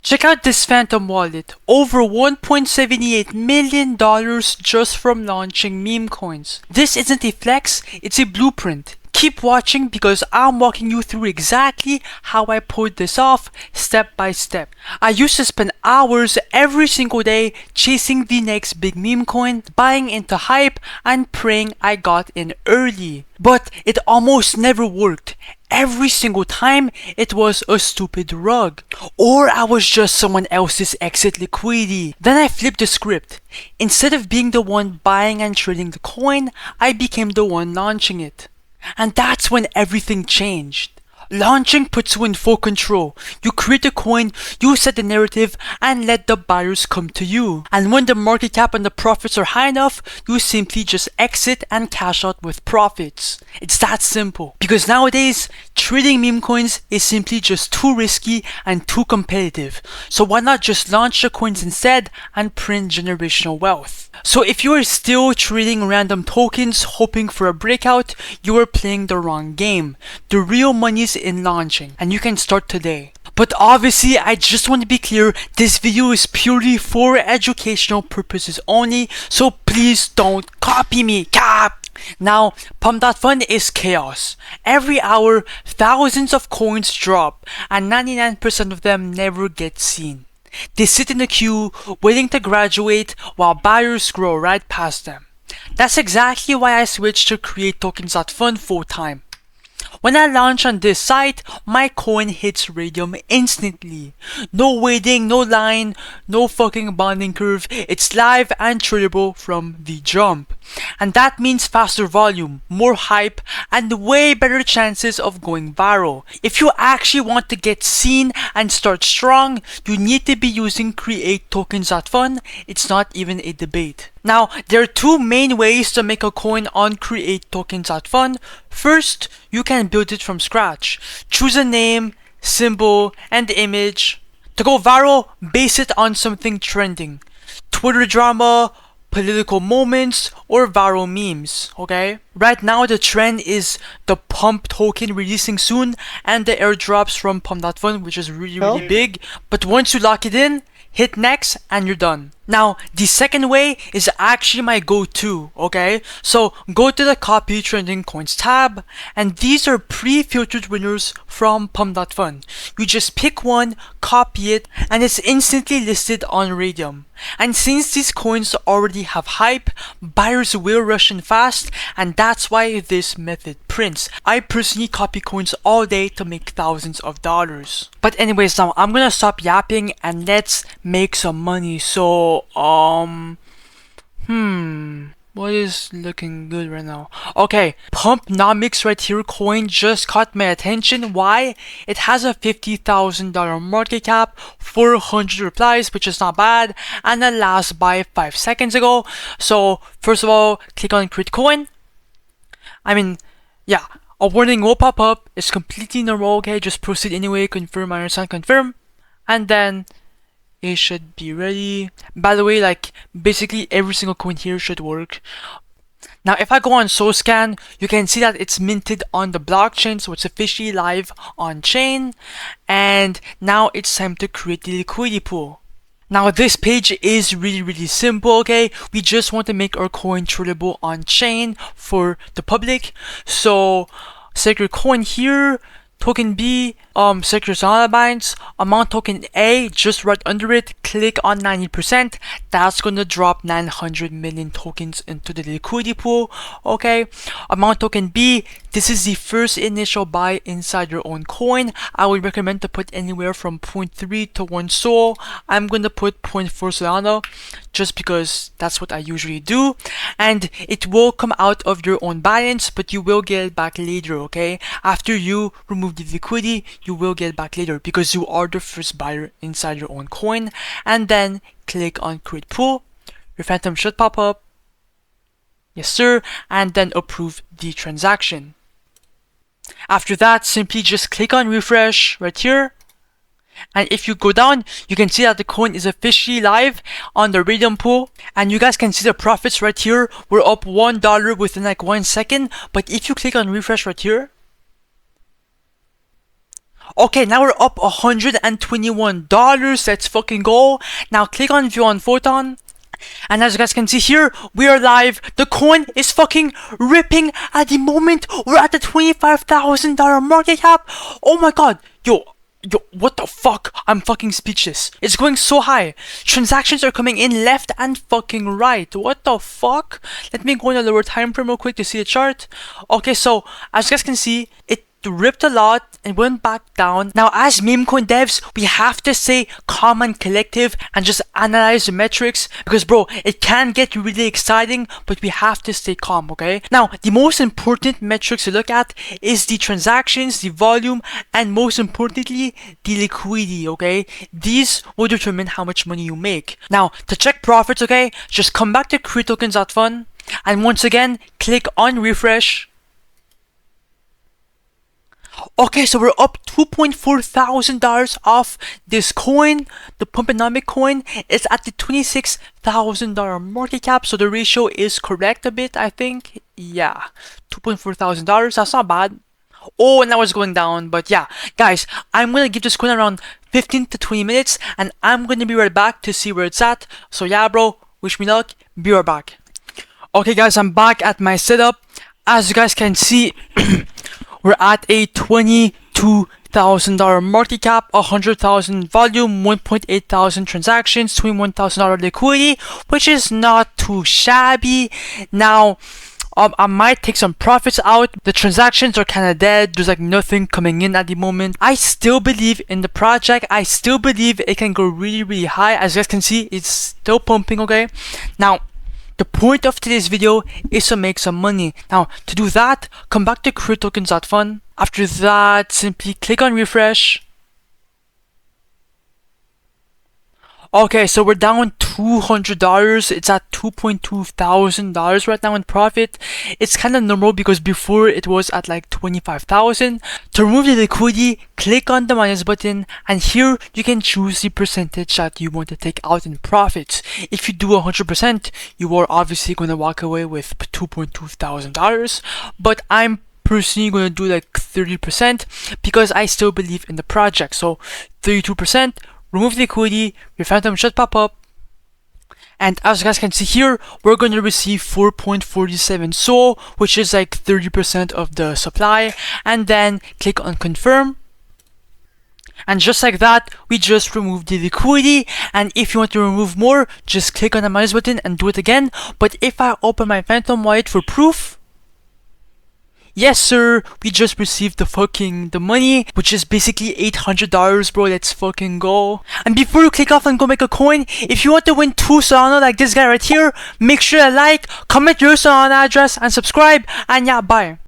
Check out this phantom wallet, over $1.78 million just from launching meme coins. This isn't a flex, it's a blueprint. Keep watching because I'm walking you through exactly how I pulled this off step by step. I used to spend hours every single day chasing the next big meme coin, buying into hype and praying I got in early. But it almost never worked. Every single time it was a stupid rug, or I was just someone else's exit liquidity. Then I flipped the script. Instead of being the one buying and trading the coin, I became the one launching it. And that's when everything changed. Launching puts you in full control. You create a coin, you set the narrative, and let the buyers come to you. And when the market cap and the profits are high enough, you simply just exit and cash out with profits. It's that simple. Because nowadays, trading meme coins is simply just too risky and too competitive. So why not just launch the coins instead and print generational wealth? So if you are still trading random tokens hoping for a breakout, you are playing the wrong game. The real money's in launching, and you can start today. But obviously, I just want to be clear, this video is purely for educational purposes only, so please don't copy me, cap! Now, Pump.Fun is chaos. Every hour, thousands of coins drop, and 99% of them never get seen. They sit in the queue, waiting to graduate, while buyers scroll right past them. That's exactly why I switched to create token.Fun full time. When I launch on this site, my coin hits Radium instantly. No waiting, no line, no fucking bonding curve. It's live and tradable from the jump. And that means faster volume, more hype, and way better chances of going viral. If you actually want to get seen and start strong, you need to be using create token.Fun. It's not even a debate. Now, there are two main ways to make a coin on create token.Fun. First, you can build it from scratch. Choose a name, symbol, and image. To go viral, base it on something trending. Twitter drama, political moments, or viral memes, okay? Right now, the trend is the Pump token releasing soon and the airdrops from Pump.Fun, which is really big. But once you lock it in, hit next and you're done. Now, the second way is actually my go-to, okay? So, go to the Copy Trending Coins tab, and these are pre-filtered winners from Pump.Fun. You just pick one, copy it, and it's instantly listed on Radium. And since these coins already have hype, buyers will rush in fast, and that's why this method prints. I personally copy coins all day to make thousands of dollars. But anyways, now I'm gonna stop yapping and let's make some money. So, what is looking good right now? Okay, Pumpnomics right here coin just caught my attention. Why? It has a $50,000 market cap, 400 replies, which is not bad, and the last buy 5 seconds ago. So first of all, click on create coin. Yeah, a warning will pop up. It's completely normal, okay? Just proceed anyway, confirm, understand, confirm, and then it should be ready. By the way, like, basically every single coin here should work. Now, if I go on SoScan, you can see that it's minted on the blockchain, so it's officially live on chain. And now it's time to create the liquidity pool. Now, this page is really simple, okay? We just want to make our coin tradable on chain for the public. So, select your coin here. Token B, select your Solana binds, amount token A, just right under it, click on 90%, that's gonna drop 900 million tokens into the liquidity pool, okay? Amount token B, this is the first initial buy inside your own coin. I would recommend to put anywhere from 0.3 to 1 Sol. I'm gonna put 0.4 Solana, just because that's what I usually do. And it will come out of your own balance, but you will get it back later, okay? After you remove the liquidity, you will get it back later because you are the first buyer inside your own coin. And then click on create pool. Your phantom should pop up. Yes, sir. And then approve the transaction. After that, simply just click on refresh right here. And if you go down, you can see that the coin is officially live on the Radium pool. And you guys can see the profits right here. We're up $1 within like 1 second. But if you click on refresh right here, Okay, now we're up $121. Let's fucking go. Now click on view on Photon. And as you guys can see here, we are live. The coin is fucking ripping at the moment. We're at the $25,000 market cap. Oh my god. Yo, what the fuck? I'm fucking speechless. It's going so high. Transactions are coming in left and fucking right. What the fuck? Let me go in a lower time frame real quick to see the chart. Okay, so as you guys can see, it ripped a lot and went back down. Now, as meme coin devs, we have to stay calm and collective and just analyze the metrics, because bro, it can get really exciting, but we have to stay calm, okay? Now, the most important metrics to look at is the transactions, the volume, and most importantly, the liquidity, okay? These will determine how much money you make. Now, to check profits, okay, just come back to token.Fun and once again, click on refresh. Okay, so we're up $2,400 off this coin. The Pump.Fun coin is at the $26,000 market cap, so the ratio is correct a bit, I think. Yeah, $2,400. That's not bad. Oh, and now it's going down, but yeah, guys, I'm gonna give this coin around 15 to 20 minutes, and I'm gonna be right back to see where it's at. So yeah, bro, wish me luck. Be right back. Okay, guys, I'm back at my setup. As you guys can see, we're at a $22,000 market cap, 100,000 volume, 1,800 transactions, $21,000 liquidity, which is not too shabby. Now, I might take some profits out. The transactions are kind of dead. There's like nothing coming in at the moment. I still believe in the project. I still believe it can go really high. As you guys can see, it's still pumping, okay? Now, the point of today's video is to make some money. Now, to do that, come back to token.Fun. After that, simply click on refresh. Okay, so we're down $200. It's at $2,200 right now in profit. It's kind of normal because before it was at like 25,000. To remove the liquidity, click on the minus button, and here you can choose the percentage that you want to take out in profits. If you do 100%, you are obviously going to walk away with $2,200, but I'm personally going to do like 30% because I still believe in the project. So 32%. Remove the liquidity, your phantom should pop up, and as you guys can see here, we're going to receive 4.47 SOL, which is like 30% of the supply, and then click on confirm. And just like that, we just removed the liquidity, and if you want to remove more, just click on the minus button and do it again. But if I open my phantom wallet for proof, yes sir, we just received the money, which is basically $800, bro. Let's fucking go. And before you click off and go make a coin, if you want to win 2 Solana like this guy right here, make sure to like, comment your Solana address, and subscribe. And yeah, bye.